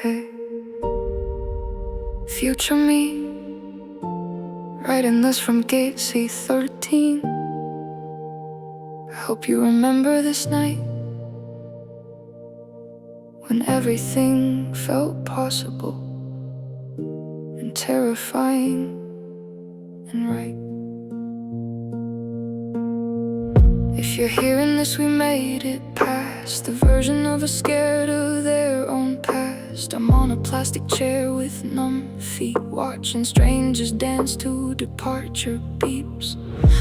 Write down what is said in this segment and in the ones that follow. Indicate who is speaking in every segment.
Speaker 1: Hey, future me, writing this from gate C13. I hope you remember this night when everything felt possible and terrifying and right. If you're hearing this, we made it past the version of us scared of their own past. I'm on a plastic chair with numb feet, watching strangers dance to departure beeps.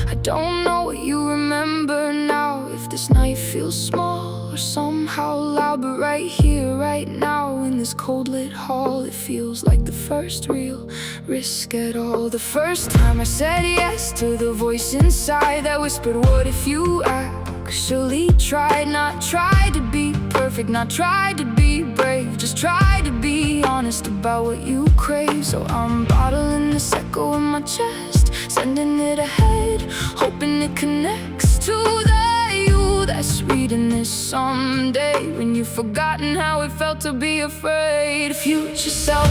Speaker 1: I don't know what you remember now, if this night feels small or somehow loud, but right here, right now, in this cold lit hall, it feels like the first real risk at all. The first time I said yes to the voice inside that whispered, what if you actually tried? Not tried to be perfect, not tried to be brave, just tried to be honest about what you crave. So I'm bottling this echo in my chest, sending it ahead, hoping it connects to the you that's reading this someday, when you've forgotten how it felt to be afraid. Future self,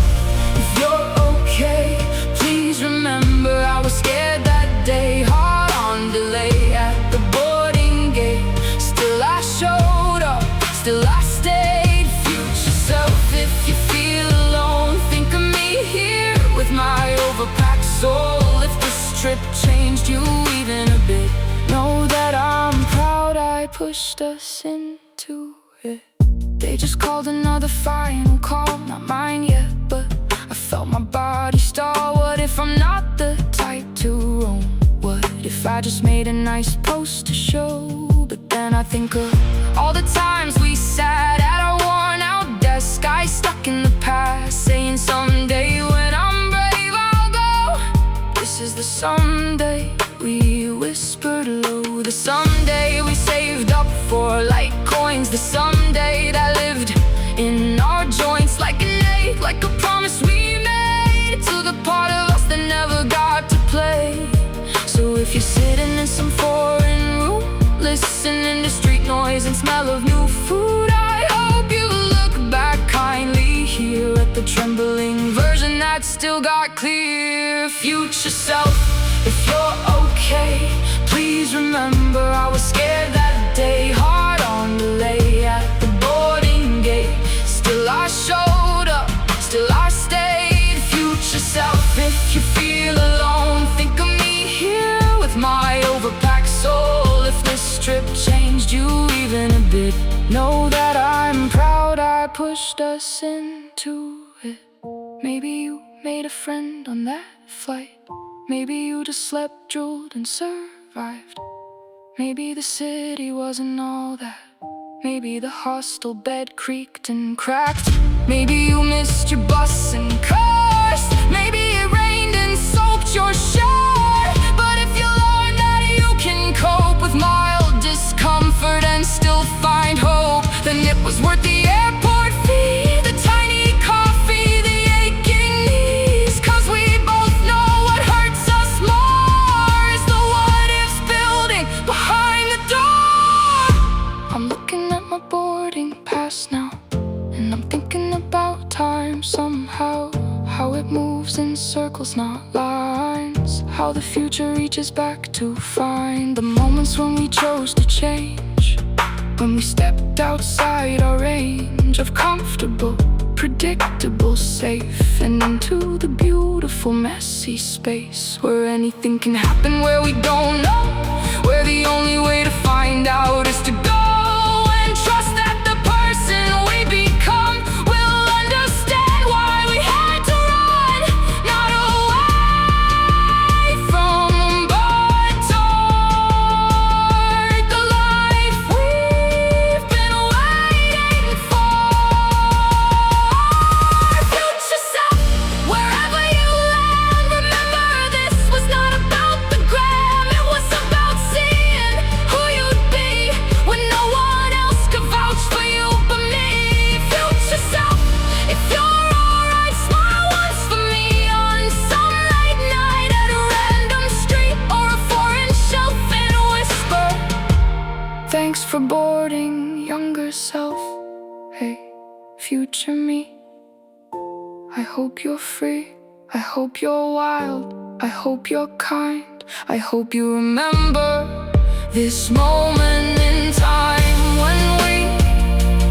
Speaker 1: if you're okay, please remember I was scared that day, hard on delay at the boarding gate. Still I showed up, still I stayed. Future self, if you feel alone, think of me here with my overpacked soul. If this trip changed you even a bit, know that I'm proud I pushed us into it. They just called another final call, not mine yet, but I felt my body stall. What if I'm not the type to roam? What if I just made a nice post to show? But then I think of all the times we sat at our worn out desk, I stuck in the past, saying someday when I'm brave I'll go. This is the someday we whispered low, the someday we saved up for like coins, the someday that lived in our joints like an ache, like a promise we made to the part of us that never got to play. So if you're sitting in some foreign room, listening to street noise and smell of new food, I hope you look back kindly here at the trembling version that still got clear. Future self, if you're okay, please remember I was scared that day, hard on delay at the boarding gate. Still I showed up, still I stayed. Future self, if you feel alone, think of me here with my overpacked soul. If this trip changed you even a bit, know that I'm proud I pushed us into it. Maybe you made a friend on that flight, maybe you just slept, drooled and survived. Maybe the city wasn't all that, maybe the hostel bed creaked and cracked. Maybe you missed your bus and cursed, maybe it rained and soaked your shirt. But if you learn that you can cope with mild discomfort and still find hope, then it was worth the airport fee, the tiny coffee, the aching knees. Cause we both know what hurts us more is the what ifs building behind the door. I'm looking at my boarding pass now, and I'm thinking about time somehow, how it moves in circles, not lines, how the future reaches back to find the moments when we chose to change, when we stepped outside our range of comfortable, predictable, safe, and into the beautiful, messy space where anything can happen, where we don't know, where the only way to find out is to go and trust that the person we become will understand why we had to run, not away from but toward the life we've been waiting for. Future self, wherever you land, remember this was not about the gram, it was about seeing who you'd be when no one else could vouch for you but me. Future self, if you're alright, smile once for me on some late night at a random street or a foreign shelf and whisper, thanks for boarding, younger self. Hey, future me, I hope you're free, I hope you're wild, I hope you're kind, I hope you remember this moment in time when we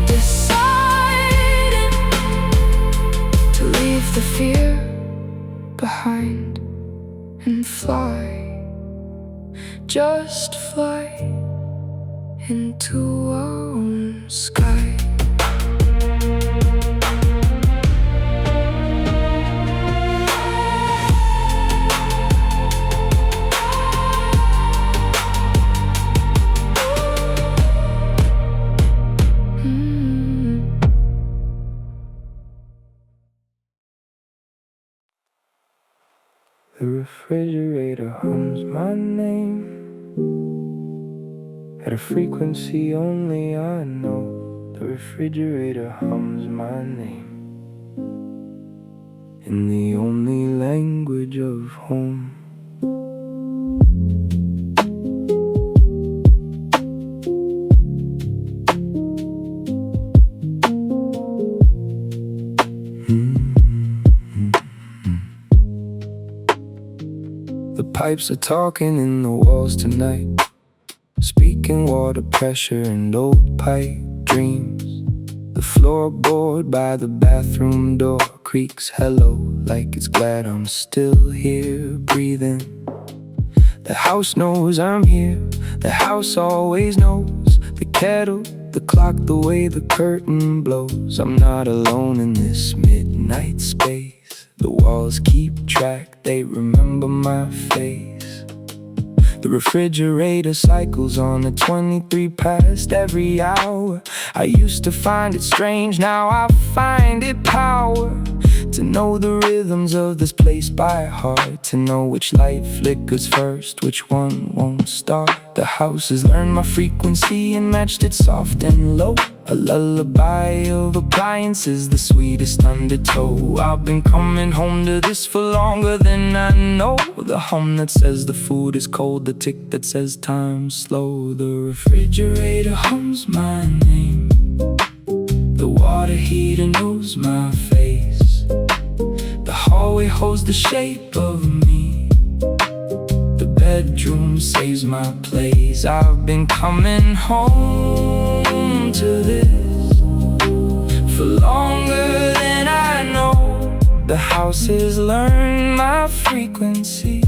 Speaker 1: decided to leave the fear behind and fly, just fly into our own sky.
Speaker 2: The refrigerator hums my name at a frequency only I know. The refrigerator hums my name in the only language of home. The pipes are talking in the walls tonight, speaking water pressure and old pipe dreams. The floorboard by the bathroom door creaks hello like it's glad I'm still here breathing. The house knows I'm here, the house always knows. The kettle, the clock, the way the curtain blows. I'm not alone in this midnight space. The walls keep track, they remember my face. The refrigerator cycles on at 23 past every hour. I used to find it strange, now I find it power. To know the rhythms of this place by heart, to know which light flickers first, which one won't start. The house has learned my frequency and matched it soft and low. A lullaby of appliances, the sweetest undertow. I've been coming home to this for longer than I know. The hum that says the food is cold, the tick that says time's slow. The refrigerator hums my name, the water heater knows my face. The hallway holds the shape of me, the bedroom saves my place. I've been coming home to this for longer than I know. The house has learned my frequency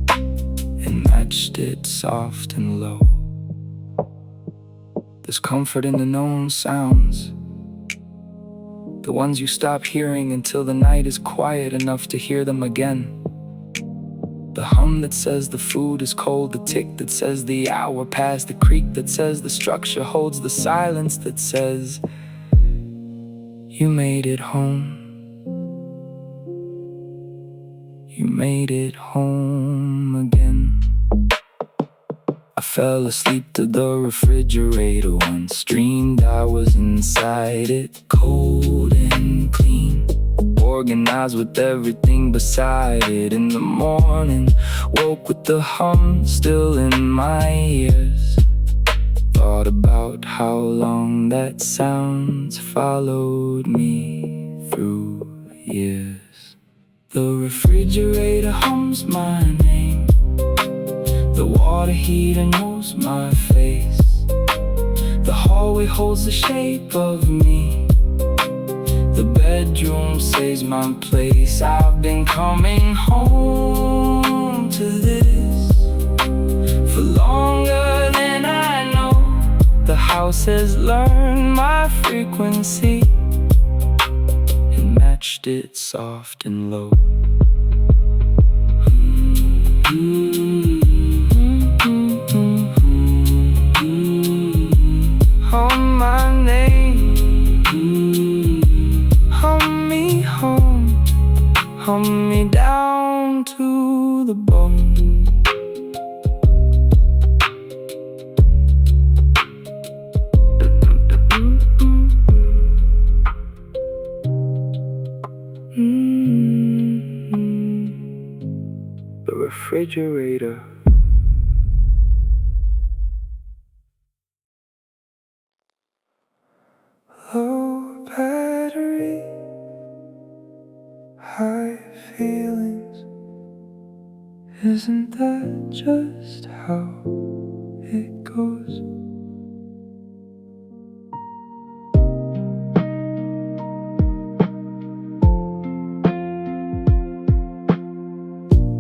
Speaker 2: and matched it soft and low. There's comfort in the known sounds, the ones you stop hearing until the night is quiet enough to hear them again. The hum that says the food is cold, the tick that says the hour passed, the creak that says the structure holds, the silence that says you made it home. You made it home again. I fell asleep to the refrigerator once, dreamed I was inside it, cold and clean, organized with everything beside it. In the morning, woke with the hum still in my ears. Thought about how long that sound's followed me through years. The refrigerator hums my name, the water heater knows my face. The hallway holds the shape of me, the bedroom saves my place. I've been coming home to this for longer than I know. The house has learned my frequency and matched it soft and low. Hum my name, hum me home, hum me down to the bone. The refrigerator. Low battery, Isn't that just how it goes?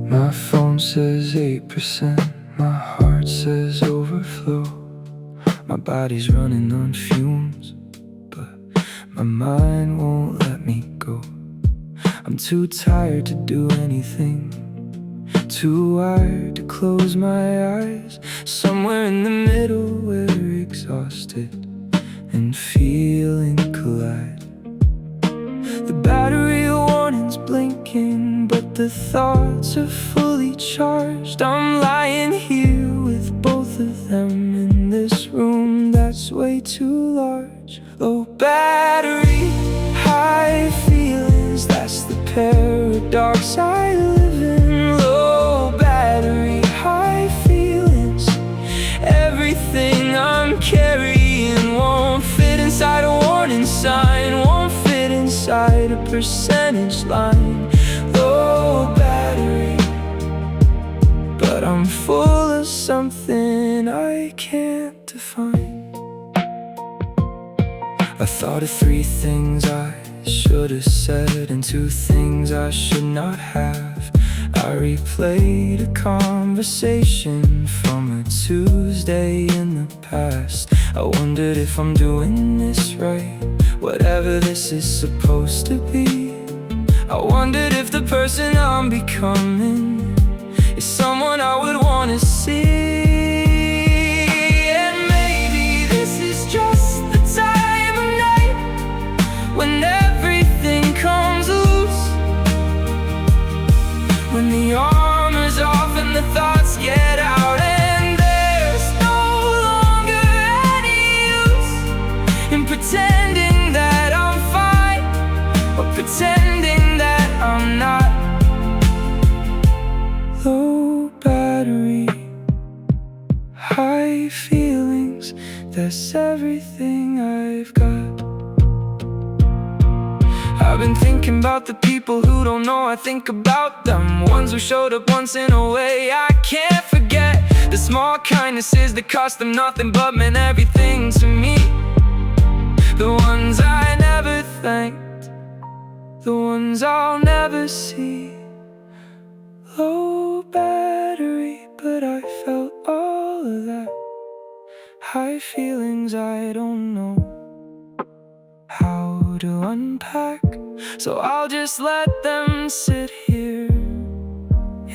Speaker 2: My phone says 8%, my heart says overflow. My body's running on fumes, but my mind won't let me go. I'm too tired to do anything, too wired to close my eyes. Somewhere in the middle we're exhausted and feeling collide. The battery warning's blinking, but the thoughts are fully charged. I'm lying here with both of them in this room that's way too large. Low battery, high feelings, that's the paradox I live in. Low battery, high feelings, everything I'm carrying won't fit inside a warning sign, won't fit inside a percentage line. Low battery, but I'm full of something I can't define. I thought of 3 things I should have said and 2 things I should not have. I replayed a conversation from a Tuesday in the past. I wondered if I'm doing this right, whatever this is supposed to be. I wondered if the person I'm becoming is someone I would want to see. And maybe this is just the time of night when everything comes loose, when the armor's off and the thoughts get out, and there's no longer any use in pretending that I'm fine or pretending that I'm not. Low battery, high feelings, that's everything I've got. I've been thinking about the people who don't know I think about them, ones who showed up once in a way I can't forget. The small kindnesses that cost them nothing but meant everything to me. The ones I never thanked, the ones I'll never see. Low battery, but I felt all of that. High feelings I don't know how to unpack, so I'll just let them sit here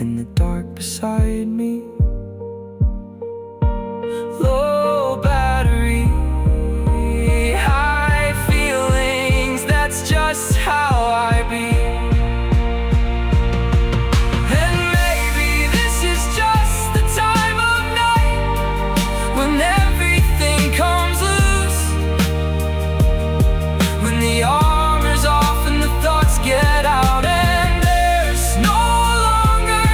Speaker 2: in the dark beside me. Low battery, high feelings, that's just how I be. And maybe this is just the time of night when everything comes loose, when the armor's off and the thoughts get out, and there's no longer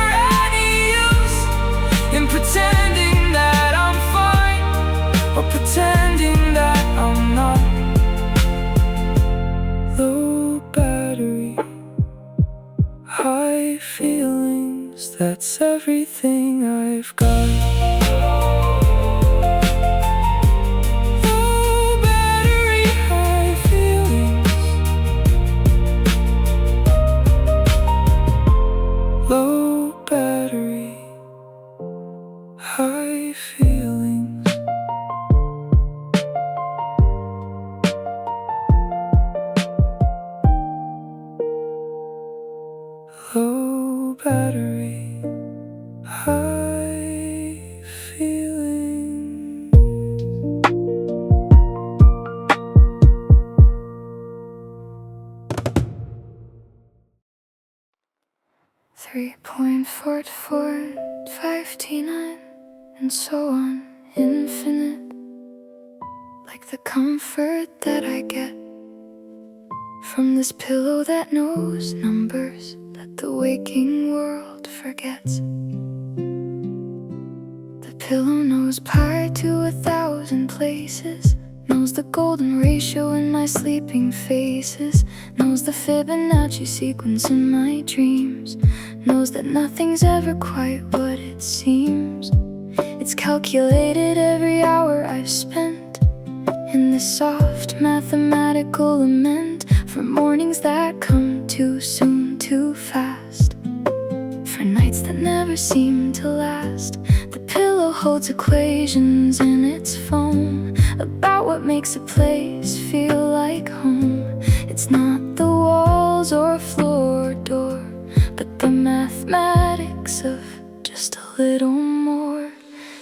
Speaker 2: any use in pretending that I'm fine or pretending that I'm not. Low battery, high feelings, that's everything I've got. Low battery, high feelings, low battery, high feelings. Low battery, high feelings. 3.4 to 4, 5 T9, and so on, infinite. Like the comfort that I get from this pillow that knows numbers that the waking world forgets. The pillow knows pi to 1,000 places, knows
Speaker 1: knows the golden ratio in my sleeping phases, knows the Fibonacci sequence in my dreams, knows that nothing's ever quite what it seems. It's calculated every hour I've spent in this soft mathematical lament for mornings that come too soon, too fast, for nights that never seem to last. The pillow holds equations in its foam about what makes a place feel like home. It's not the walls or floor or door, but the mathematics of just a little more.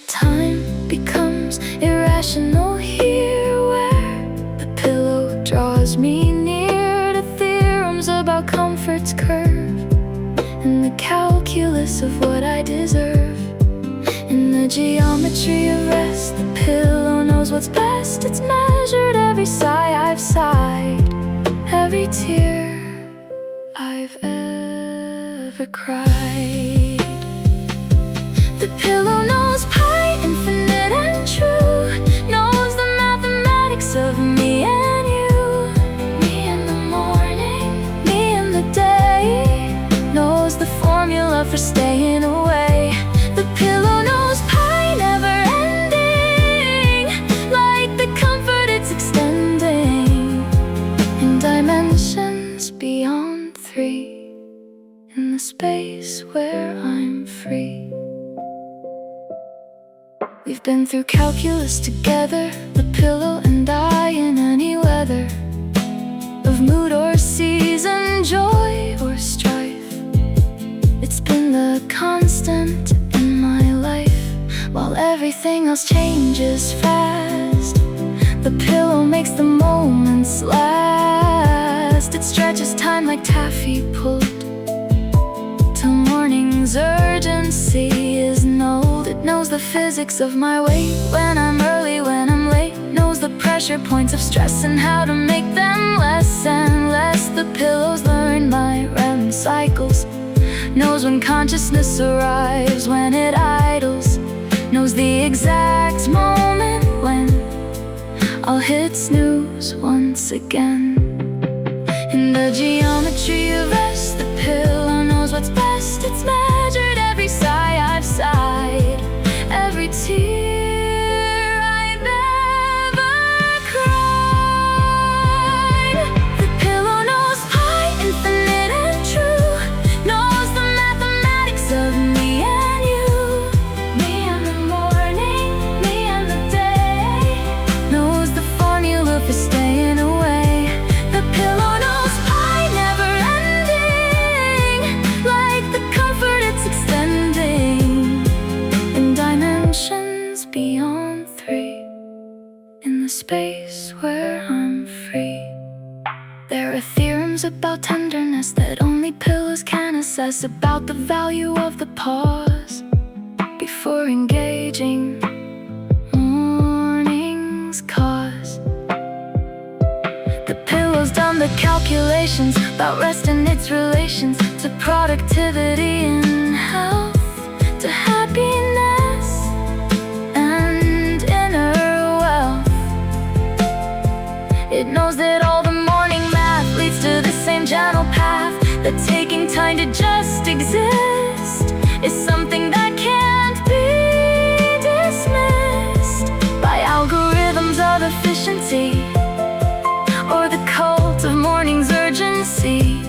Speaker 1: Time becomes irrational here, where the pillow draws me near to theorems about comfort's curve and the calculus of what I deserve. In the geometry of rest, the pillow knows what's best. It's measured every sigh I've sighed, every tear I've ever cried. The pillow knows pi, infinite and true, knows the mathematics of me and you, me in the morning, me in the day, knows the formula for staying away. The pillow knows pi never ending, like the comfort it's extending in dimensions beyond 3, in the space where I'm free. We've been through calculus together, the pillow and I, in any weather of mood or season, joy or strife. It's been the constant in my life, while everything else changes fast. The pillow makes the moments last. It stretches time like taffy pulled till morning's urgency is nulled. It knows the physics of my weight, when I'm early, when I'm late, knows the pressure points of stress and how to make them less and less. The pillows learn my REM cycles, knows when consciousness arrives, when it idles, knows the exact moment when I'll hit snooze once again. In the geometry of rest, the pillow knows what's best. It's measured every sigh I've sighed, every tear I've ever cried. The pillow knows pi, infinite and true, knows the mathematics of me and you, me in the morning, me in the day, knows the formula for staying away. The pillow knows pi never ending, like the comfort it's extending in dimensions beyond 3, in the space where I'm free. There are theorems about tenderness that only pillows can assess, about the value of the pause before engaging morning's cause. The pillow's done the calculations about rest and its relations to productivity and health, to happiness and inner wealth. It knows that all the morning math leads to the same general path, that taking time to just exist is something that can't be dismissed by algorithms of efficiency or the cult of morning's urgency.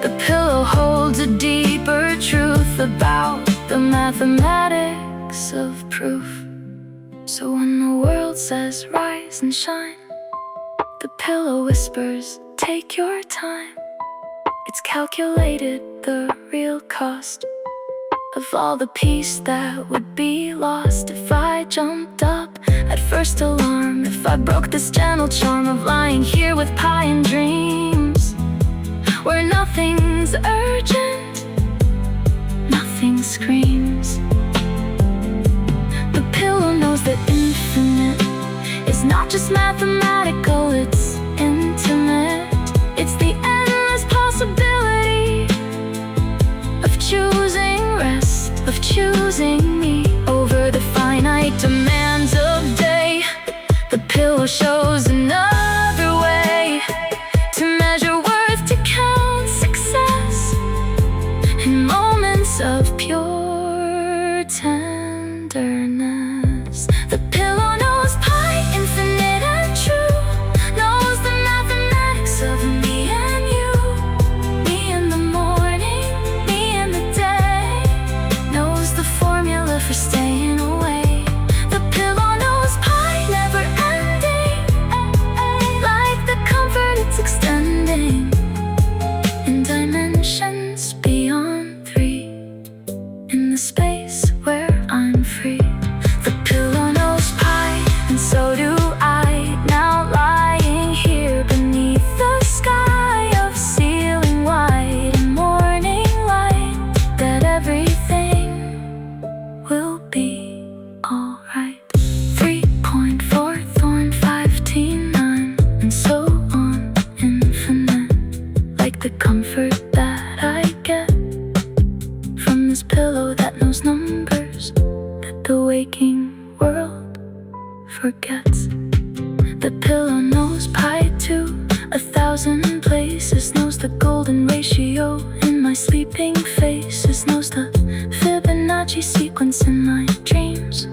Speaker 1: The pillow holds a deeper truth about the mathematics of proof. So when the world says rise and shine, the pillow whispers, take your time. It's calculated the real cost of all the peace that would be lost if I jumped up at first alarm, if I broke this gentle charm of lying here with pie and dreams, where nothing's urgent, nothing screams. The pillow knows that infinite is not just mathematical, it's intimate. It's the endless possibility of choosing rest, of choosing me over the finite demands of day. The pillow pillow shows another way to measure worth, to count success in moments of pure tenderness. The pillow knows pi, infinite and true, knows the mathematics of me and you, me in the morning, me in the day, knows the formula for staying away. The pillow knows pi, never ending, like the comfort it's extending in dimensions beyond three, in the space where I'm free. The pillow knows pi, and so do I, now lying here beneath the sky of ceiling white and morning light, that everything will be alright. 3.4 thorn 5T9, and so on, infinite, like the comfort that I get from this pillow that knows numbers that the waking world forgets. The pillow knows pi too, 1,000 places, knows the golden ratio in my sleeping faces, knows the Fibonacci sequence in my dreams,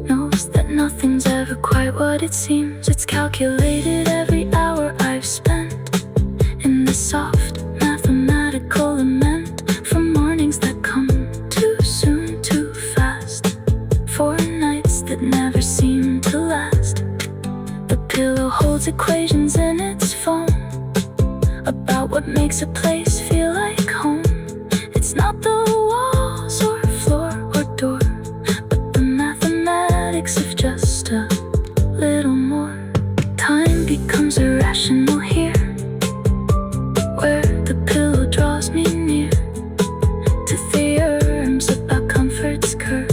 Speaker 1: knows that nothing's ever quite what it seems. It's calculated every hour I've spent in the soft mathematical lament, from mornings that come too soon, too fast, for nights that never seem to last. The pillow holds equations in its foam about what makes a place feel like home. It's not the walls or floor or door, but the mathematics of just a little more. Time becomes irrational here, where the pillow draws me near to theorems about comfort's curve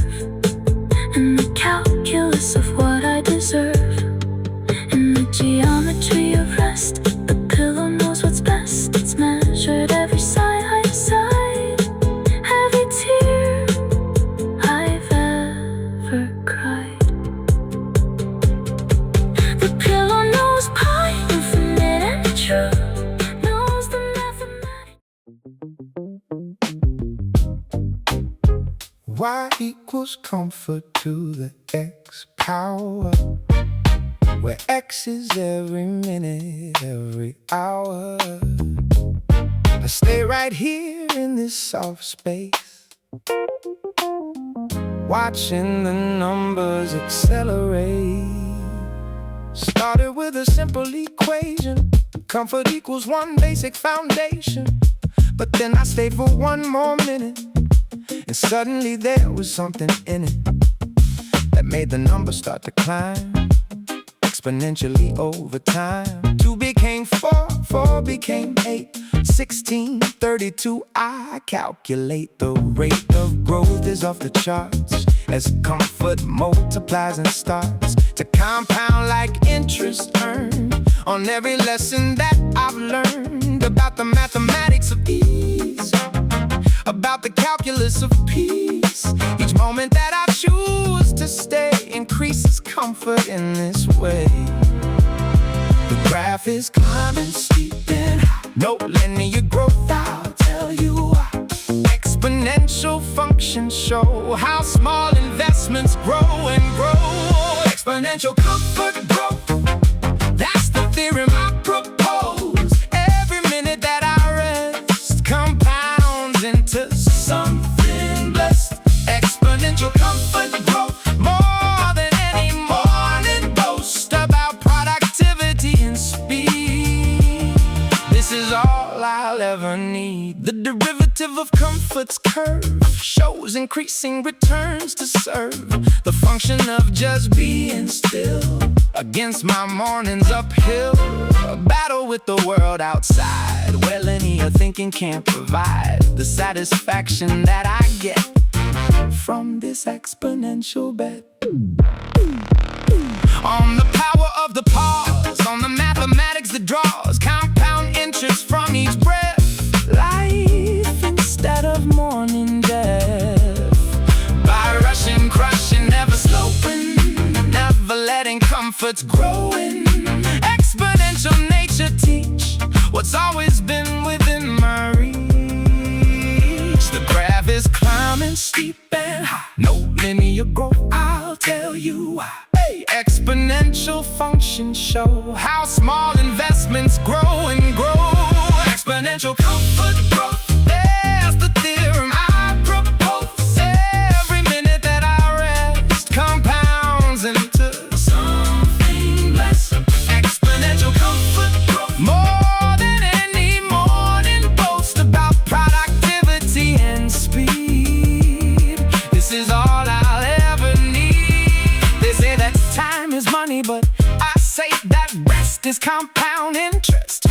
Speaker 1: and the calculus of what I deserve. In the geometry of rest, the pillow knows what's best. It's measured every sigh, every tear I've ever cried. The pillow knows pi, infinite and true, knows the mathematics.
Speaker 2: Y equals comfort to the X power, where X is every minute, every hour. I stay right here in this soft space, watching the numbers accelerate. Started with a simple equation, comfort equals one basic foundation. But then I stayed for one more minute, and suddenly there was something in it that made the numbers start to climb exponentially over time. 2 became 4, 4 became 8, 16, 32. I calculate the rate of growth is off the charts as comfort multiplies and starts to compound like interest earned on every lesson that I've learned about the mathematics of ease, about the calculus of peace. Each moment that I choose to stay increases comfort in this way. The graph is climbing steep and high, no linear growth, I'll tell you why. Exponential functions show how small investments grow and grow. Exponential comfort growth, that's the theorem I propose. Every minute that I rest compounds into something blessed. Exponential comfort growth, more than any morning boast about productivity and speed. This is all I'll ever need. The derivative of comfort's curve shows increasing returns to serve the function of just being still against my mornings uphill. A battle with the world outside, where linear thinking can't provide the satisfaction that I get from this exponential bet. On the power of the pause, on the mathematics that draws compound interest from each breath. Life instead of mourning death, by rushing, crushing, never slowing, never letting comforts grow. what's always been within my reach. The graph is climbing steep and high, no linear growth, I'll tell you why. Hey, exponential functions show how small investments grow and grow. Exponential comfort growth, there's the theorem I propose. Every minute that I rest compounds into something less. Exponential comfort growth, more than any morning post about productivity and speed. This is all I'll ever need. They say that time is money, but I say that rest is compound interest,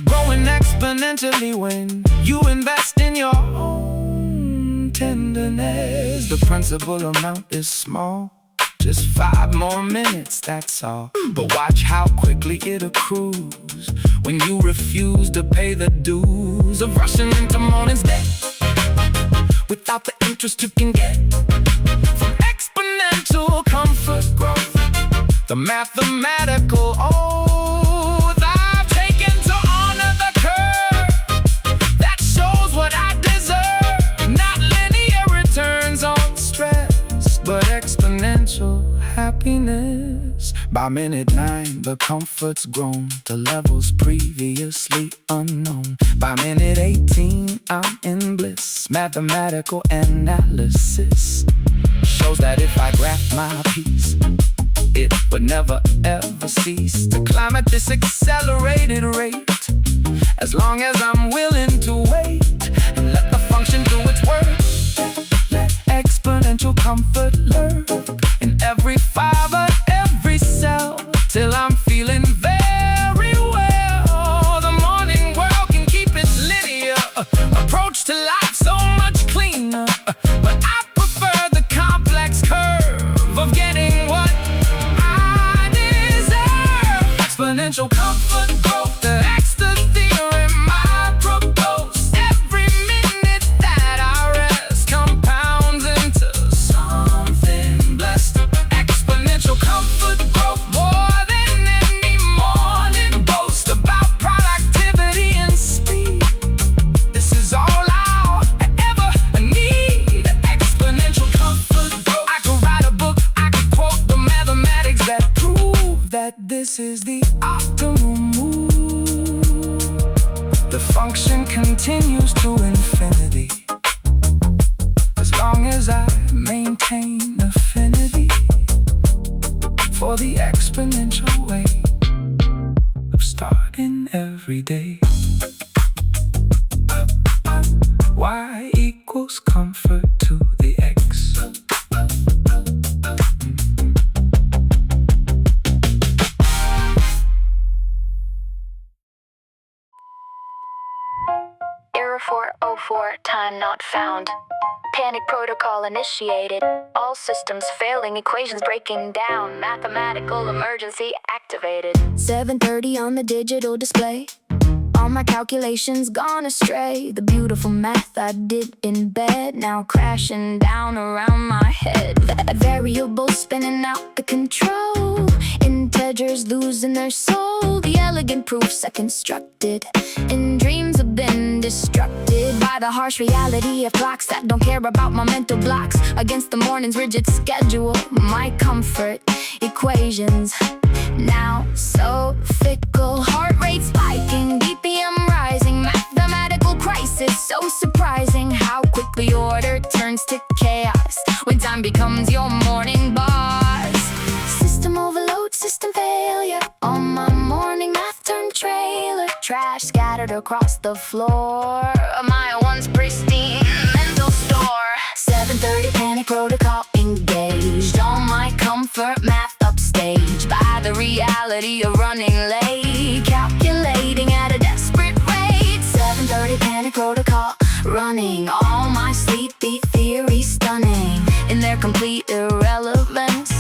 Speaker 2: growing exponentially when you invest in your own tenderness. The principal amount is small, just 5 more minutes, that's all. But watch how quickly it accrues when you refuse to pay the dues of rushing into morning's day without the interest you can get from exponential comfort growth. The mathematical oath I've taken to honor the curve that shows what I deserve. Not linear returns on stress, but exponential happiness. By minute 9, the comfort's grown to levels previously unknown. By minute 18, I'm in bliss. Mathematical analysis shows that if I graph my piece, it would never ever cease to climb at this accelerated rate, as long as I'm willing to wait and let the function do its work. Let exponential comfort lurk in every fiber, every cell, till I'm feeling very well. The morning world can keep its linear approach to life so much cleaner, but I prefer the complex curve of getting what I deserve. Exponential comfort growth, that's the theorem I propose. Every minute that I rest compounds into something blessed. Exponential comfort growth, more than any morning boast about productivity and speed. This is all I'll ever need. Exponential comfort growth. I could write a book, I could quote the mathematics that prove that this is the optimal move. The function continues to infinity, as long as I maintain affinity for the exponential way of starting every day. Y equals comfort to the X.
Speaker 3: Error 404, time not found. Panic protocol initiated. All systems failing, equations breaking down. Mathematical emergency activated. 7:30 on the digital display. All my calculations gone astray. The beautiful math I did in bed now crashing down around my head. Variables spinning out the control. Integers losing their soul. The elegant proofs I constructed in dreams have been destructed by the harsh reality of clocks that don't care about my mental blocks. Against the morning's rigid schedule, my comfort equations now so fickle. Heart rate spiking, BPM rising, mathematical crisis so surprising. How quickly order turns to chaos when time becomes your morning boss. System overload, system failure. All my morning math turned trailer. Trash scattered across the floor of my once pristine mental store. 7:30 panic protocol engaged. All my comfort math upstaged by the reality of running late. Calculating at a desperate rate. 7:30 panic protocol running. All my sleepy theories stunning in their complete irrelevance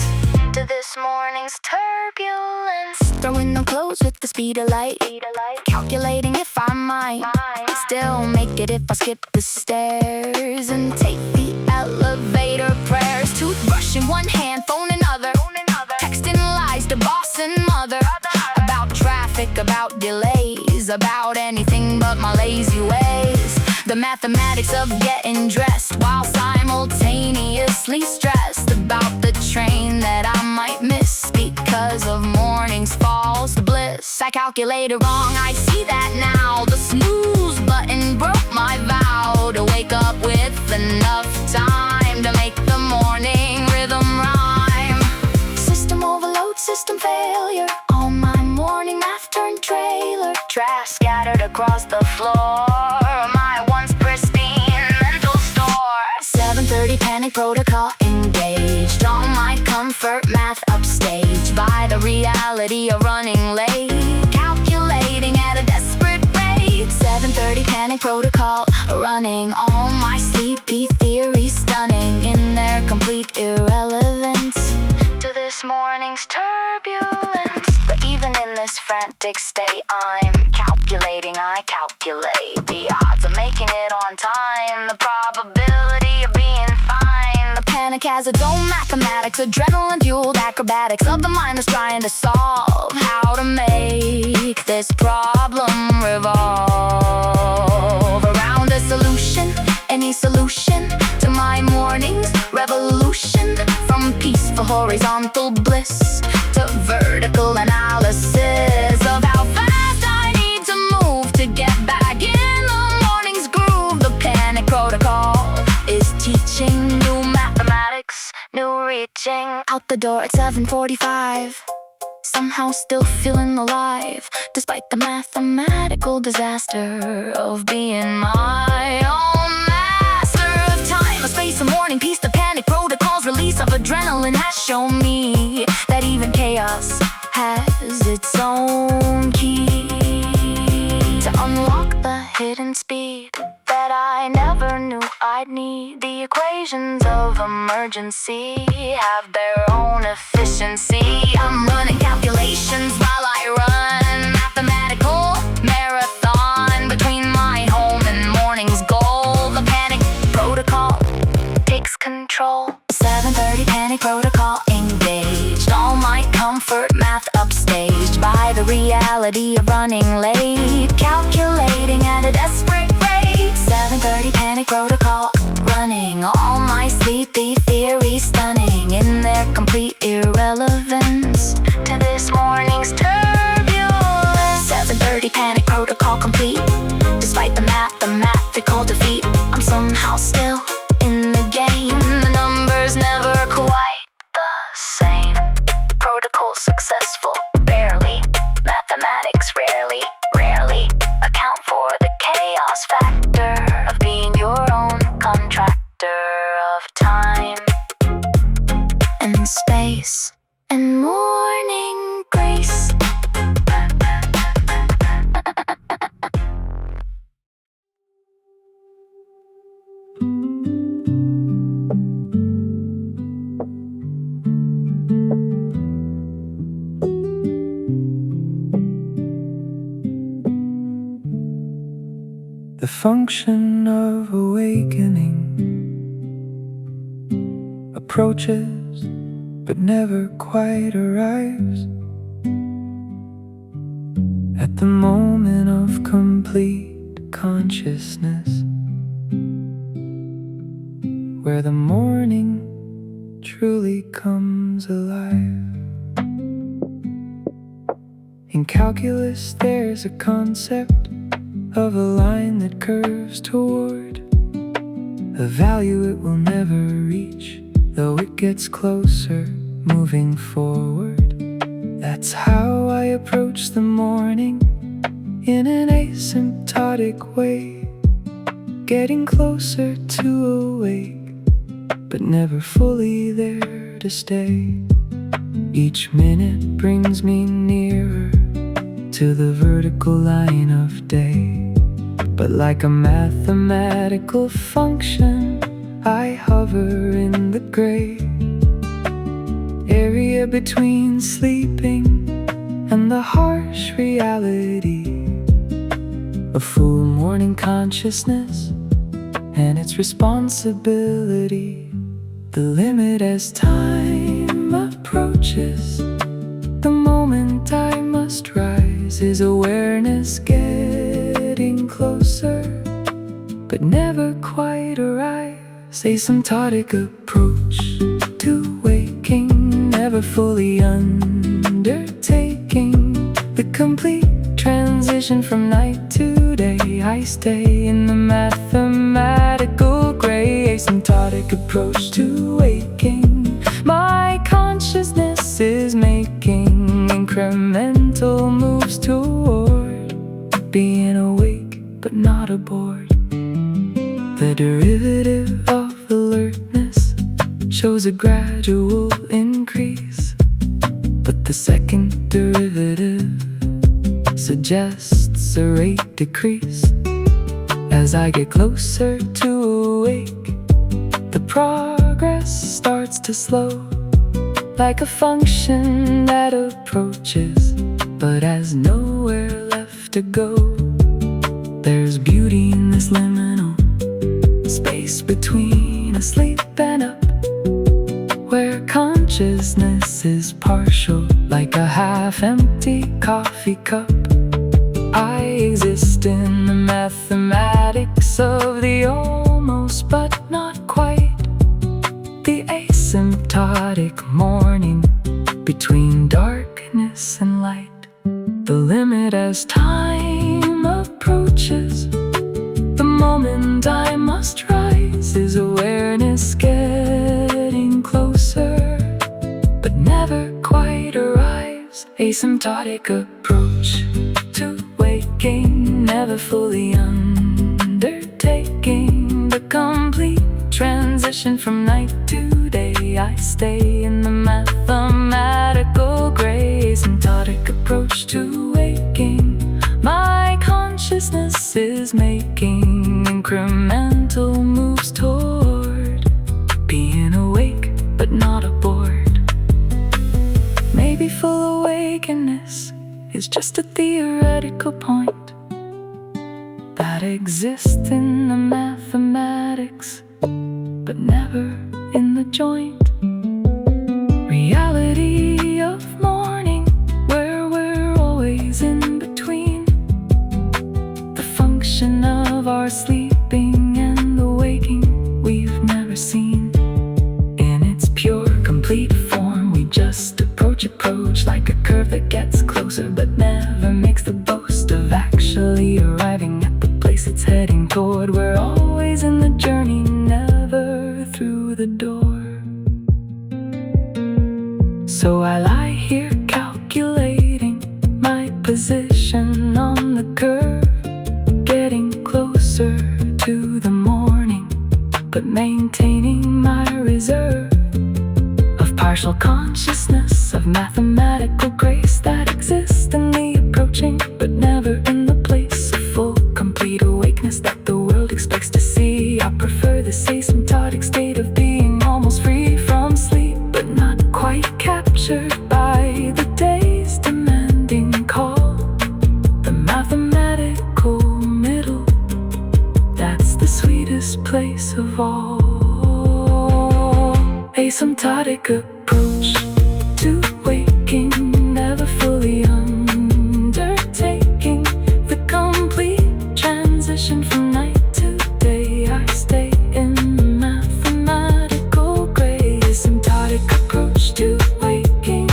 Speaker 3: to this morning's turbulence. Throwing no clothes with the speed of light. Calculating if I might still make it if I skip the stairs and take the elevator prayers. Toothbrush in one hand, phone in other. Texting lies to boss and mother about traffic mathematic about delays, about anything but my lazy ways. The mathematics of getting dressed while simultaneously stressed about the train that I might miss because of morning's false bliss. I calculated wrong, I see that now. The snooze button broke my vow to wake up with enough time to make the morning rhythm rhyme. System overload, system failure. All my morning math turned trailer. Trash scattered across the floor. My once pristine mental store. 7:30 panic protocol engaged. All my comfort math upstaged by the reality of running late. Calculating at a desperate rate. 7:30 panic protocol running. All my sleepy theories stunning in their complete irrelevance to this morning's turbulence. But even in this frantic state, I'm calculating, I calculate the odds of making it on time, the probability of being fine. The panic has its own mathematics, adrenaline fueled acrobatics of the mind that's trying to solve how to make this problem revolve around a solution, any solution to my morning's revolution. From peaceful horizontal bliss to vertical analysis of how fast I need to move to get back in the morning's groove. The panic protocol is teaching new mathematics, new reaching. Out the door at 7:45. Somehow still feeling alive, despite the mathematical disaster of being my own master of time, a space of morning peace. The panic protocol's release of adrenaline has shown me that even chaos has its own key to unlock the hidden speed that I never knew I'd need. The equations of emergency have their own efficiency. I'm running calculations while I run mathematical marathon between my home and morning's goal. The panic protocol takes control. 7:30 panic protocol engaged. All my comfort math upstaged by the reality of running late. Calculating at a desperate rate. 7:30 panic protocol running. All my sleepy theories stunning in their complete irrelevance to this morning's turbulence. 7:30 panic protocol complete. Despite the mathematical defeat, I'm somehow still in the game. The numbers never quite the same. Protocol successful, barely. Mathematics rarely account for the chaos factor of being your own contractor of time and space and morning grace.
Speaker 2: The function of awakening approaches but never quite arrives. At the moment of complete consciousness, where the morning truly comes alive. In calculus there's a concept of a line that curves toward a value it will never reach, though it gets closer, moving forward. That's how I approach the morning, in an asymptotic way, getting closer to awake, but never fully there to stay. Each minute brings me nearer to the vertical line of day. But like a mathematical function, I hover in the gray area between sleeping and the harsh reality of full morning consciousness and its responsibility. The limit as time approaches, The moment I must rise is awareness getting closer, but never quite arrives. Asymptotic approach to waking, never fully undertaking the complete transition from night to day. I stay in the mathematical gray. Asymptotic approach to waking, my consciousness is making incremental moves toward being awake but not aboard. The derivative of alertness shows a gradual increase, but the second derivative suggests a rate decrease. As I get closer to awake, the progress starts to slow, like a function that approaches but has nowhere left to go. There's beauty in this liminal space between asleep and up, where consciousness is partial, like a half-empty coffee cup. I exist in the mathematics of the almost but not quite, the asymptotic morning between darkness and light. The limit as time approaches, the moment I must rise is awareness getting closer, but never quite arrives. Asymptotic approach to waking, never fully undertaking the complete transition from night to day. I stay in the mathematical gray. Asymptotic approach to waking, my consciousness is making incremental moves toward being awake but not aboard. Maybe full awakeness is just a theoretical point that exists in the mathematics but never in the joint reality of morning, where we're always in between the function of our sleeping and the waking we've never seen. In its pure, complete form, we just approach like a curve that gets closer but never makes the boast of actually arriving at the place it's heading toward. We're always in the journey, never through the door. So I lie here calculating my position on the curve, getting closer to the morning, but maintaining my reserve of partial consciousness, of mathematical grace that exists in the approaching, but never in the place of full, complete awakeness that the world expects to see. I prefer this asymptotic state of being almost free from sleep, but not quite captured by the day's demanding call. The mathematical middle, that's the sweetest place of all. Asymptotic approach to waking, never fully undertaking the complete transition from night to day. I stay in the mathematical gray. Asymptotic approach to waking,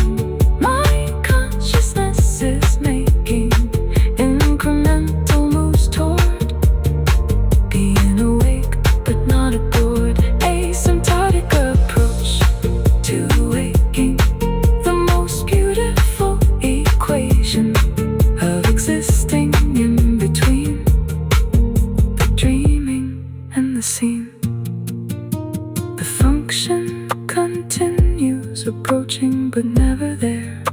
Speaker 2: my consciousness is making incremental moves toward being awake but not aboard. Asymptotic approach to waking, the most beautiful equation of existing in between the dreaming and the scene. The function continues approaching but never there.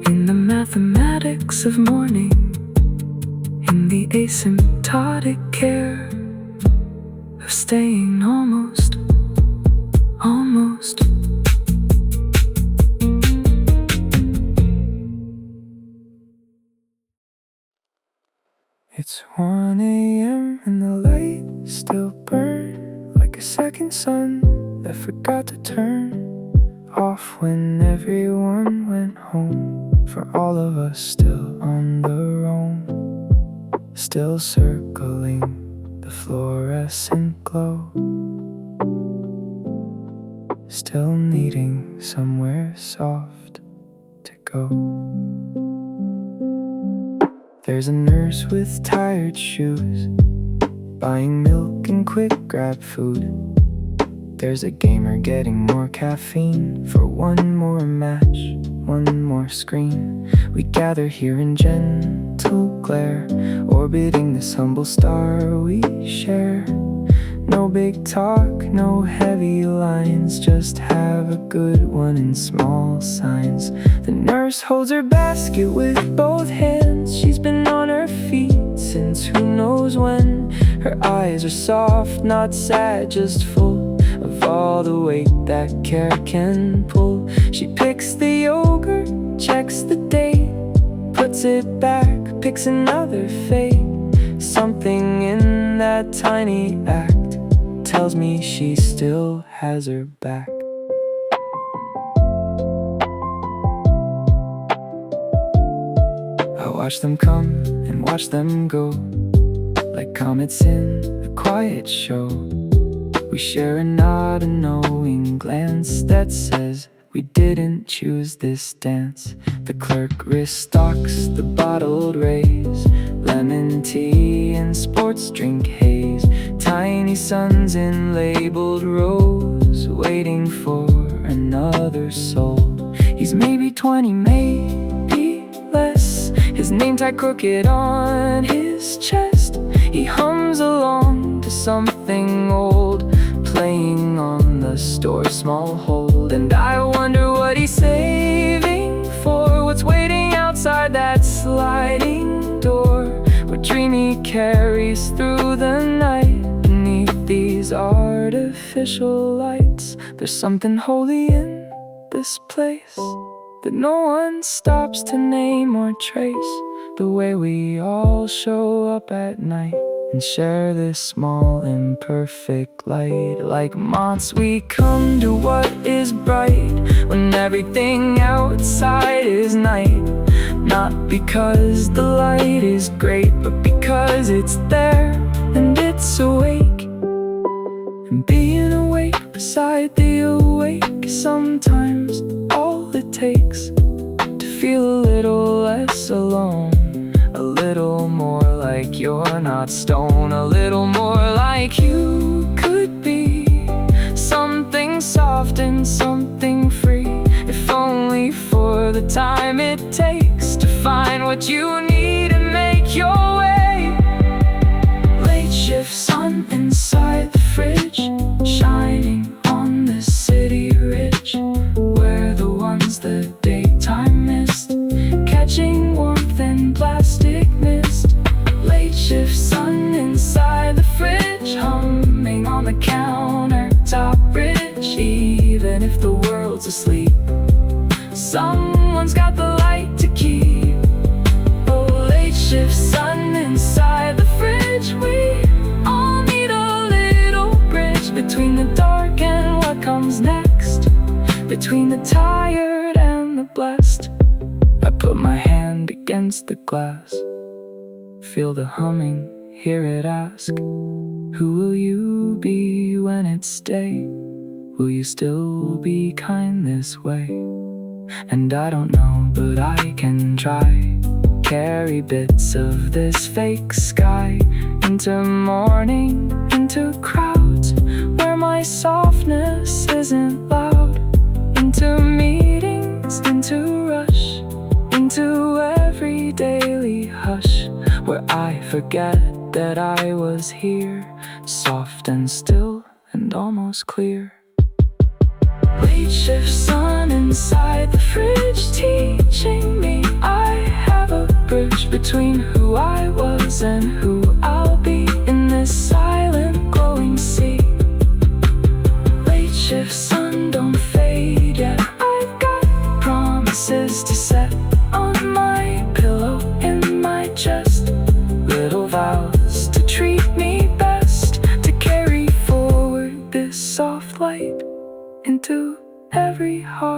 Speaker 2: In the mathematics of morning, in the asymptotic care of staying almost. It's 1 a.m. and the light still burns like a second sun that forgot to turn off when everyone went home. For all of us still on the roam, still circling the fluorescent glow, still needing somewhere soft to go. There's a nurse with tired shoes, buying milk and quick grab food. There's a gamer getting more caffeine for one more match, one more screen. We gather here in gentle glare, orbiting this humble star we share. No big talk, no heavy lines, just have a good one in small signs. The nurse holds her basket with both hands. She's been on her feet since who knows when. Her eyes are soft, not sad, just full of all the weight that care can pull. She picks the yogurt, checks the date, puts it back, picks another fate. Something in that tiny act tells me she still has her back. I watch them come and watch them go, like comets in a quiet show. We share a nod, a knowing glance that says we didn't choose this dance. The clerk restocks the bottled rays, lemon tea and sports drink haze. Tiny suns in labeled rows, waiting for another soul. He's maybe 20, maybe less, his name tied crooked on his chest. He hums along to something old, playing on the store's small hold. And I wonder what he's saving for, what's waiting outside that sliding door. What dream he carries through the night beneath these artificial lights. There's something holy in this place that no one stops to name or trace. The way we all show up at night and share this small imperfect light. Like moths we come to what is bright when everything outside is night. Not because the light is great, but because it's there and it's awake. And being awake beside the awake is sometimes all it takes to feel a little less alone. A little more like you're not stone, a little more like you could be something soft and something free, if only for the time it takes to find what you need and make your way. Late shift sun inside the fridge, shining on the city ridge, where the ones the daytime missed, catching warmth in plastic mist. Late shift sun inside the fridge, humming on the countertop bridge. Even if the world's asleep, someone's got the light to keep. Oh, late shift sun inside the fridge. We all need a little bridge between the dark and what comes next, between the tired and the blessed. I put my hand against the glass, feel the humming, hear it ask, who will you be when it's day? Will you still be kind this way? And I don't know, but I can try. Carry bits of this fake sky into morning, into crowds where my softness isn't loud, into meetings, into rush, into every daily hush, where I forget that I was here, soft and still and almost clear. Late shift sun inside the fridge, teaching me I have a bridge between who I was and who I'll be in this silent glowing sea. Late shift sun, don't fade yet, I've got promises to set on my pillow in my chest, little vows to treat me best, to carry forward this soft light into every heart.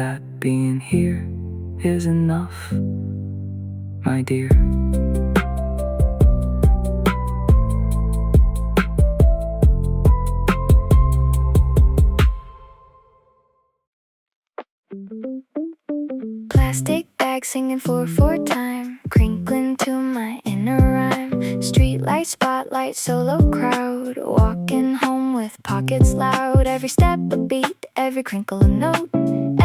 Speaker 2: that being here is enough, my dear.
Speaker 3: Plastic bag singing 4/4 time, crinkling to my inner rhyme. Streetlight, spotlight, solo crowd, walking home with pockets loud. Every step a beat, every crinkle a note,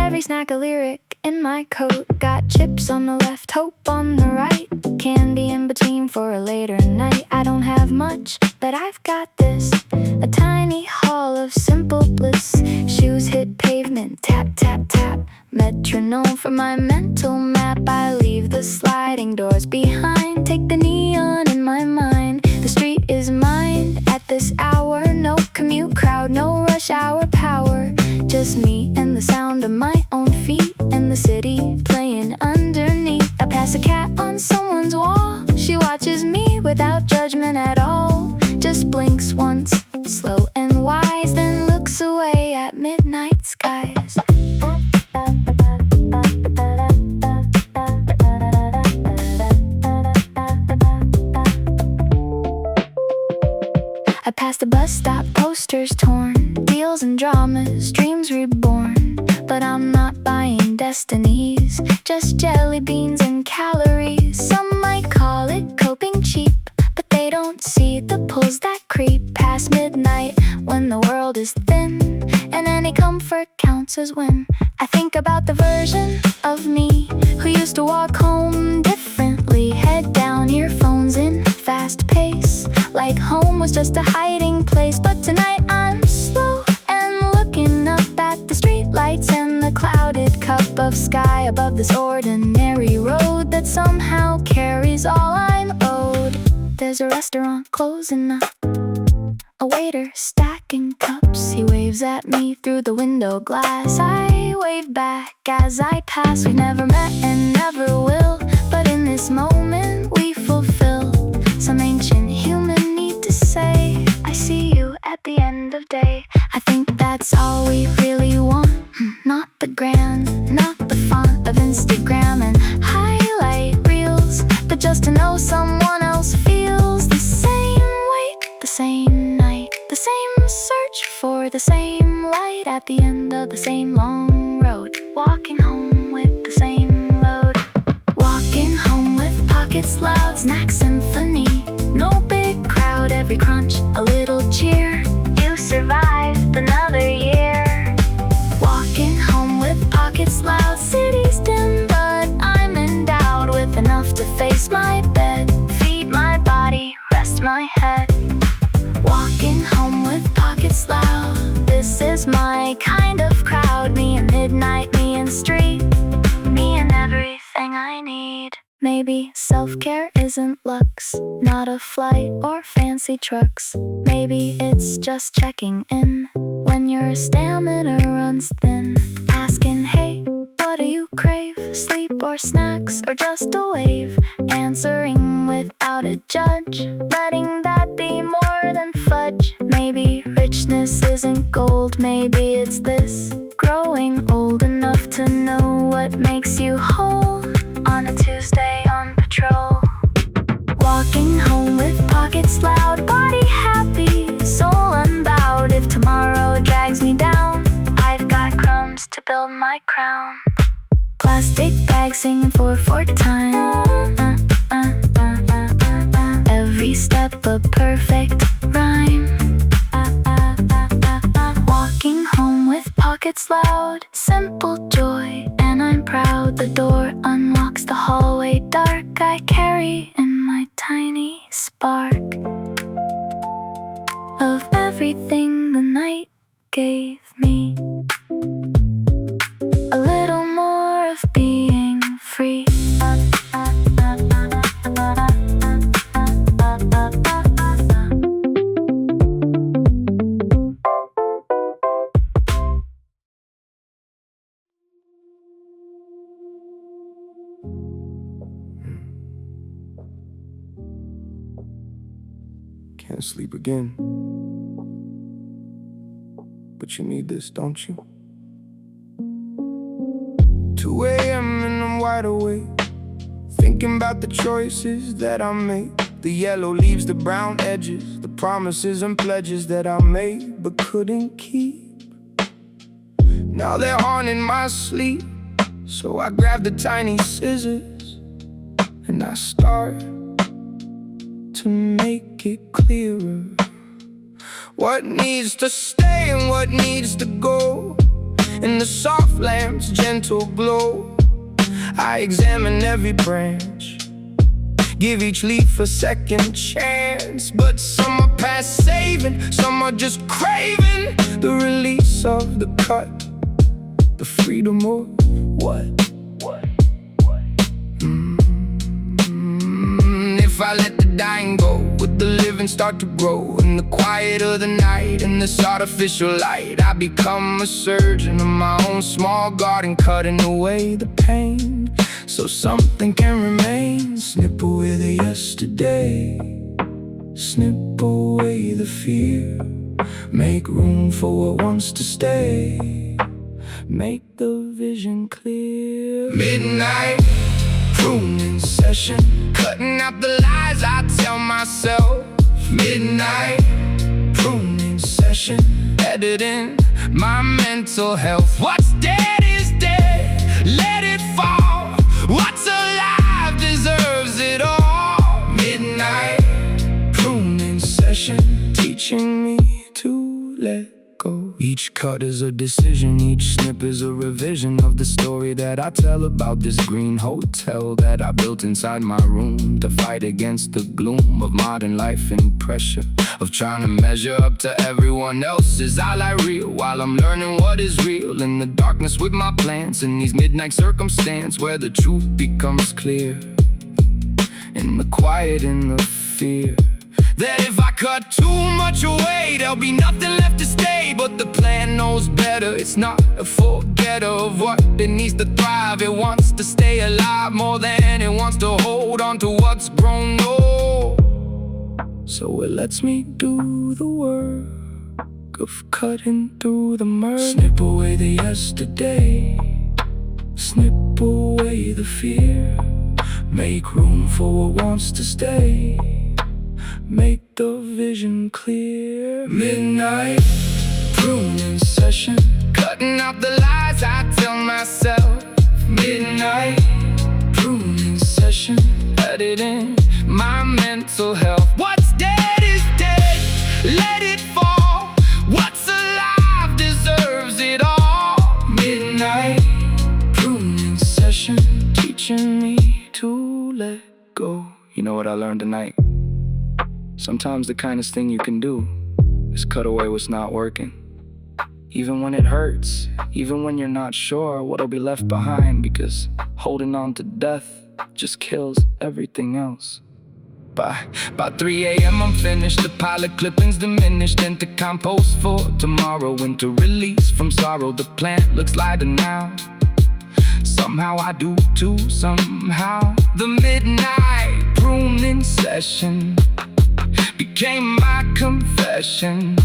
Speaker 3: every snack a lyric in my coat. Got chips on the left, hope on the right, candy in between for a later night. I don't have much, but I've got this, a tiny haul of simple bliss. Shoes hit pavement, tap, tap, tap, metronome for my mental map. I leave the sliding doors behind, take the neon in my mind. The street is mine at this hour, no commute crowd, no rush hour power. Just me and the sound of my own feet, and the city playing underneath. I pass a cat on someone's wall, she watches me without judgment at all. Just blinks once, slow and wise, then looks away at midnight skies. I passed a bus stop, posters torn, deals and dramas, dreams reborn. But I'm not buying destinies, just jelly beans and calories. Some might call it coping cheap, but they don't see the pulls that creep past midnight when the world is thin, and any comfort counts as win. I think about the version of me who used to walk home differently, head down, earphones in fast pace, like home was just a hiding place. But tonight I'm slow and looking up at the street lights and the clouded cup of sky above this ordinary road that somehow carries all I'm owed. There's a restaurant closing up, a waiter stacking cups. He waves at me through the window glass, I wave back as I pass. We've never met and never will, but in this moment we fulfill some ancient human need to say, I see you at the end of day. I think that's all we really want, not the grand, not the font of Instagram and highlight reels, but just to know someone else feels the same weight, the same night, the same search for the same light at the end of the same long road. Walking home with the same load, walking home with pockets loud, snack symphony, no big crowd, every crunch a little cheer. You survived another year. Walking home with pockets loud, city's dim, but I'm endowed with enough to face my bed, feed my body, rest my head. Walking home with pockets loud, this is my kind of crowd. Me and midnight, me and street, me and everything I need. Maybe self-care isn't luxe, not a flight or fancy trucks. Maybe it's just checking in when your stamina runs thin. Asking, hey, what do you crave? Sleep or snacks or just a wave? Answering without a judge, letting that be more than fudge. Maybe richness isn't gold, maybe it's this, growing old enough to know what makes you whole on a Tuesday on patrol. Walking home with pockets loud, body happy, soul unbowed. If tomorrow drags me down, I've got crumbs to build my crown. Plastic bag singing 4/4 time, every step a perfect rhyme. Walking home with pockets loud, simple joy, and I'm proud. The door unlocks, the hallway dark, I carry in my tiny spark of everything the night gave me. A little more of being free.
Speaker 2: Can't sleep again. But you need this, don't you? 2 a.m. and I'm wide awake, thinking about the choices that I made. The yellow leaves, the brown edges, the promises and pledges that I made but couldn't keep. Now they're haunting my sleep, so I grab the tiny scissors and I start to make it clearer what needs to stay and what needs to go. In the soft lamp's gentle glow, I examine every branch, give each leaf a second chance. But some are past saving, some are just craving the release of the cut, the freedom of what? If I let the dying go, would the living start to grow? In the quiet of the night, in this artificial light, I become a surgeon of my own small garden, cutting away the pain so something can remain. Snip away the yesterday, snip away the fear, make room for what wants to stay, make the vision clear. Midnight pruning session, cutting out the lies I tell myself. Midnight pruning session, editing my mental health. What's dead is dead, let it fall. What's alive deserves it all. Midnight pruning session, teaching me to let go. Each cut is a decision, each snip is a revision of the story that I tell about this green hotel that I built inside my room to fight against the gloom of modern life and pressure of trying to measure up to everyone else's. I lie real while I'm learning what is real in the darkness with my plants, in these midnight circumstance where the truth becomes clear, in the quiet, in the fear that if I cut too much away, there'll be nothing left to stay. But the plan knows better, it's not a forgetter of what it needs to thrive. It wants to stay alive more than it wants to hold on to what's grown old. So it lets me do the work of cutting through the murk. Snip away the yesterday, snip away the fear, make room for what wants to stay, make the vision clear. Midnight pruning session, cutting out the lies I tell myself. Midnight pruning session, editing my mental health. What's dead is dead, let it fall. What's alive deserves it all. Midnight pruning session, teaching me to let go. You know what I learned tonight? Sometimes the kindest thing you can do is cut away what's not working. Even when it hurts, even when you're not sure what'll be left behind, because holding on to death just kills everything else. By 3 a.m. I'm finished, the pile of clippings diminished into compost for tomorrow. And to release from sorrow, the plant looks lighter now. Somehow I do too, somehow. The midnight pruning session became my confession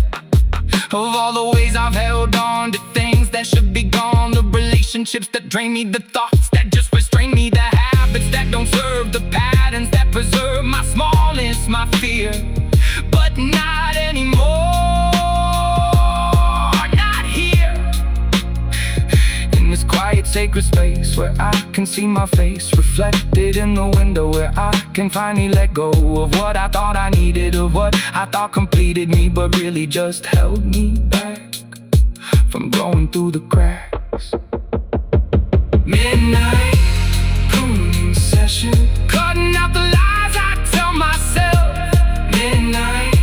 Speaker 2: of all the ways I've held on to things that should be gone. The relationships that drain me, the thoughts that just restrain me, the habits that don't serve, the patterns that preserve my smallness, my fear. But not anymore, not here. In this quiet sacred space where I can see my face reflected in the window, where I can finally let go of what I thought I needed, of what I thought completed me but really just held me back from going through the cracks. Midnight pruning session, cutting out the lies I tell myself. Midnight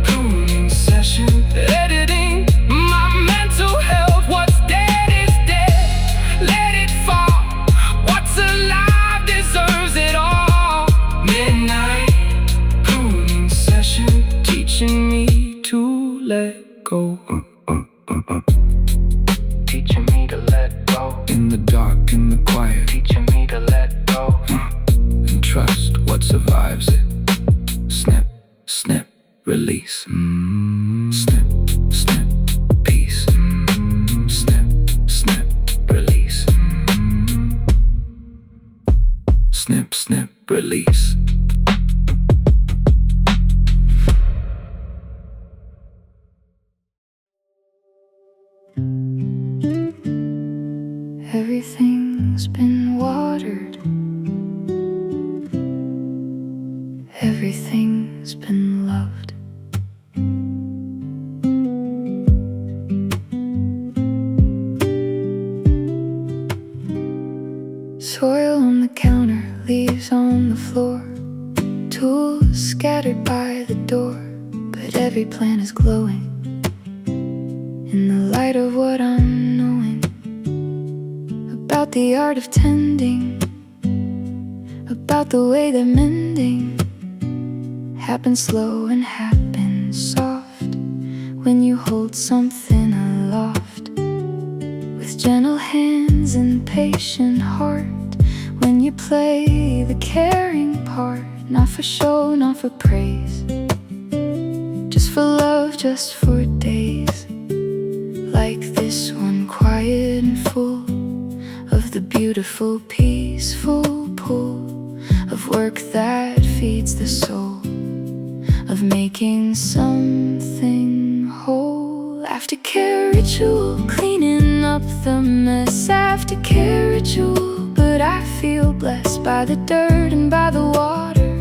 Speaker 2: pruning session, editing my mental health. What's dead is dead, let it fall. What's alive deserves it all. Midnight pruning session, teaching me to let go. Teaching me to let go. In the dark, in the quiet, teaching me to let go. And trust what survives it. Snip, snip, release. Snip, snip, peace. Snip, snip, release. snip, snip, release.
Speaker 1: Everything's been watered. Everything's been loved. Soil on the counter, leaves on the floor, tools scattered by the door, but every plant is glowing in the light of what I'm knowing about the art of tending, about the way that mending happens slow and happens soft when you hold something aloft with gentle hands and patient heart. When you play the caring part, not for show, not for praise, just for love, just for days like this one, quiet and full of the beautiful, peaceful pull of work that feeds the soul, of making something whole. Aftercare ritual, cleaning up the mess. Aftercare ritual, but I feel blessed by the dirt and by the water,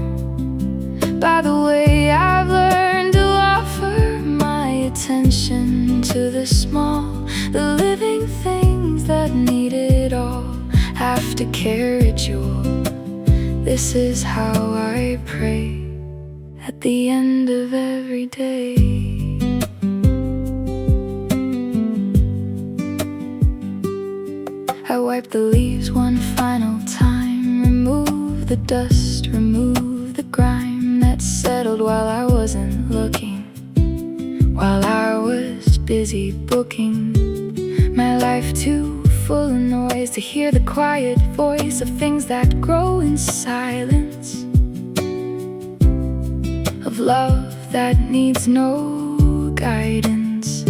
Speaker 1: by the way I've learned to offer my attention to the small, the living things that need it all. Aftercare ritual, this is how I pray at the end of every day. I wipe the leaves one final time, remove the dust, remove the grime that settled while I wasn't looking, while I was busy booking my life too full of noise to hear the quiet voice of things that grow in silence, of love that needs no guidance,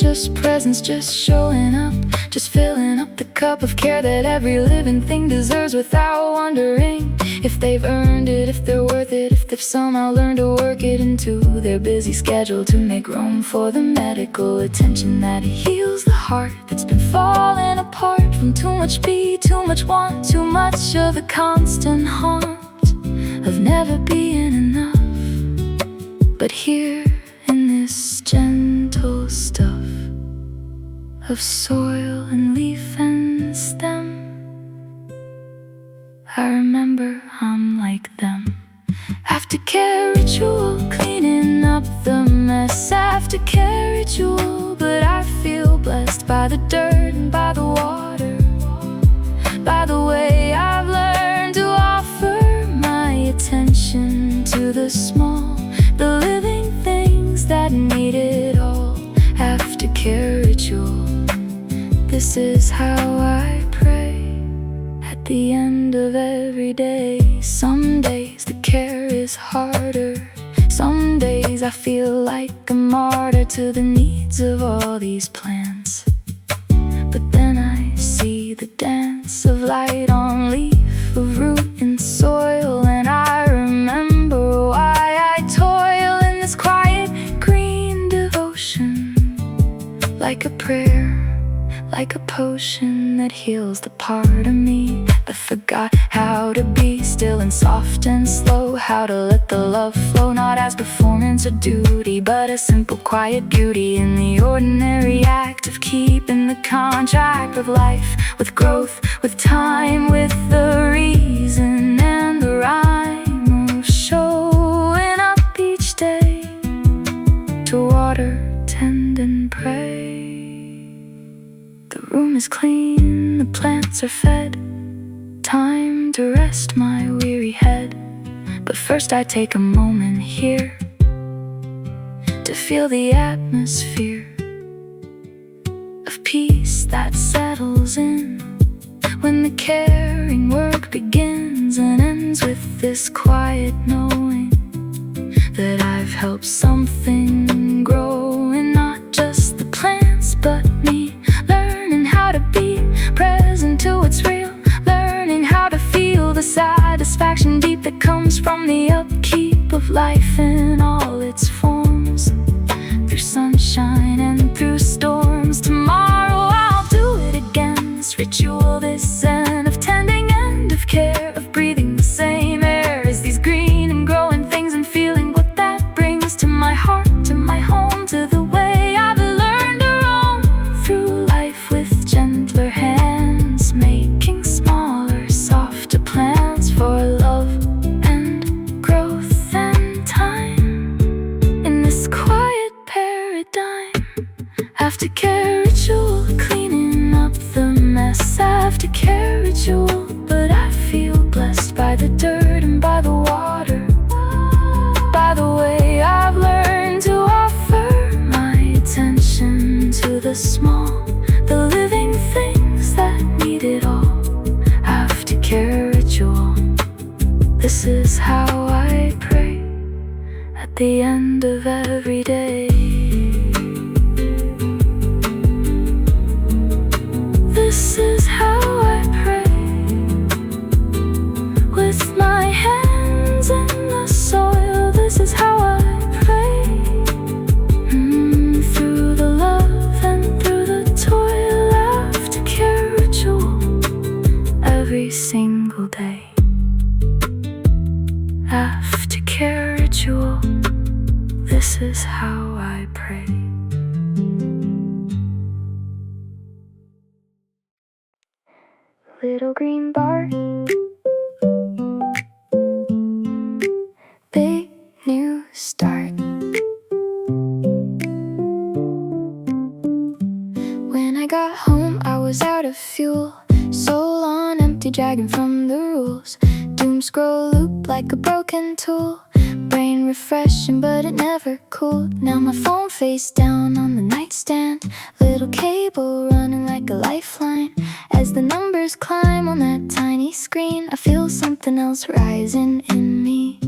Speaker 1: just presence, just showing up, just filling up the cup of care that every living thing deserves, without wondering if they've earned it, if they're worth it, if they've somehow learned to work it into their busy schedule to make room for the medical attention that heals the heart that's been falling apart from too much be, too much want, too much of a constant haunt of never being enough. But here in this gentle stuff of soil and leaf and stem, I remember I'm like them. Aftercare ritual, cleaning up the mess. Aftercare ritual, but I feel blessed by the dirt and by the water, by the way I've learned to offer my attention to the small, the living things that need it all. Aftercare ritual, this is how I pray at the end of every day. Some days the care is harder, some days I feel like a martyr to the needs of all these plants. But then I see the dance of light on leaf, of root in soil, and I remember why I toil in this quiet green devotion, like a prayer, like a potion that heals the part of me that forgot how to be still and soft and slow, how to let the love flow, not as performance or duty, but a simple quiet beauty in the ordinary act of keeping the contract of life, with growth, with time, with the reason and the rhyme of showing up each day to water, tend and pray. The room is clean, the plants are fed, time to rest my weary head. But first I take a moment here to feel the atmosphere of peace that settles in when the caring work begins and ends with this quiet knowing that I've helped something grow, and not just the plants but me, learning how to be present to what's real, learning how to feel the saddest comes from the upkeep of life in all its forms, through sunshine and through storms. Tomorrow I'll do it again, this ritual, this zen of tending and of care, of breathing the same air as these green and growing things, and feeling what that brings to my heart, to my home, to the way I've learned to roam through life with gentler hands, making smaller, softer plans for love and growth and time in this quiet paradigm. Aftercare ritual, cleaning up the mess. Aftercare ritual, but I feel blessed by the dirt and by the water, by the way I've learned to offer my attention to the small, the living things that need it all. Aftercare ritual, this is how I pray at the end of every day. This is how I pray, with my hands in the soil. This is how I pray, through the love and through the toil. Aftercare ritual, every single day. Aftercare ritual, this is how I pray. Little green bar, big new start. When I got home, I was out of fuel, soul on empty, dragging from the rules. Doom scroll loop like a broken tool, brain refreshing but it never cooled. Now my phone face down on the nightstand, little cable running like a lifeline. As the numbers climb on that tiny screen, I feel something else rising in me.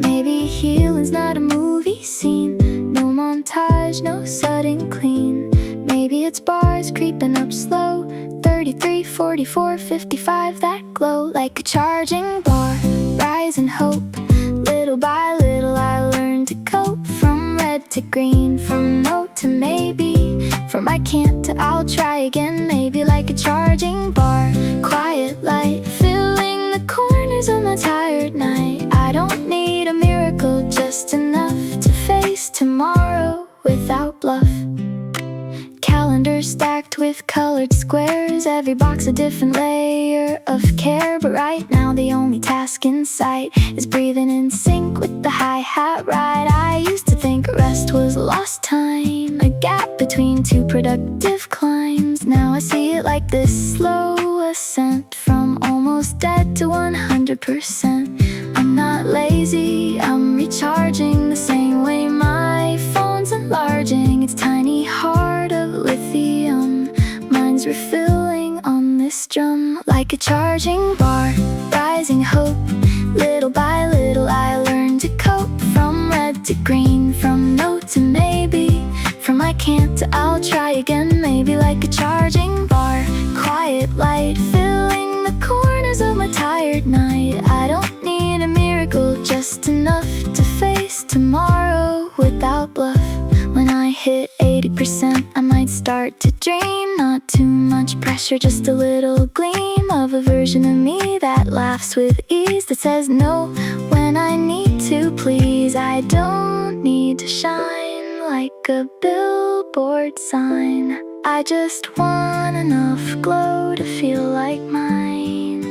Speaker 1: Maybe healing's not a movie scene, no montage, no sudden clean. Maybe it's bars creeping up slow, 33, 44, 55, that glow like a charging bar, rising hope. Little by little I learn to cope, from red to green, from no to maybe, from I can't to I'll try again. Maybe like a charging bar, quiet light filling the corners of my tired night. I don't need a miracle, just enough to face tomorrow without bluff. Calendar stacked with colored squares, every box a different layer of care. But right now the only task in sight is breathing in sync with the hi-hat ride. I used to think rest was lost time, a gap between two productive climbs. Now I see it like this slow ascent, from almost dead to 100%. I'm not lazy, I'm recharging the same way my phone's enlarging its tiny heart of lithium. Mine's refilling on this drum like a charging bar, rising hope. Little by little I learn to cope, from red to green, from no to maybe, from I can't to I'll try again. Maybe like a charging bar, quiet light filling the corners of my tired night. I don't need a miracle, just enough to face tomorrow without bluff. When I hit 80%, I might start to dream. Not too much pressure, just a little gleam of a version of me that laughs with ease, that says no when I need to please. I don't need to shine like a billboard sign, I just want enough glow to feel like mine.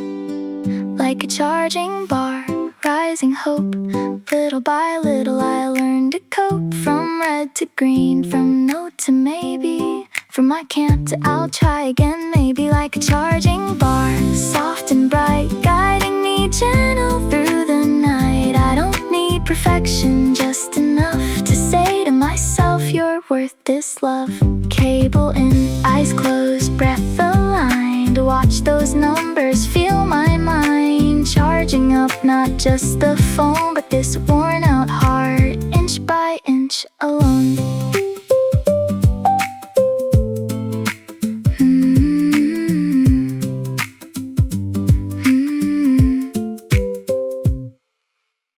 Speaker 1: Like a charging bar, rising hope. Little by little I learn to cope, from red to green, from no to maybe, from I can't to I'll try again. Maybe like a charging bar, soft and bright, guiding me gentle through the night. I don't need perfection, just enough to say to myself, you're worth this love. Cable in, eyes closed, breath aligned, watch those numbers, feel my mind charging up, not just the phone but this worn out heart, inch by inch alone.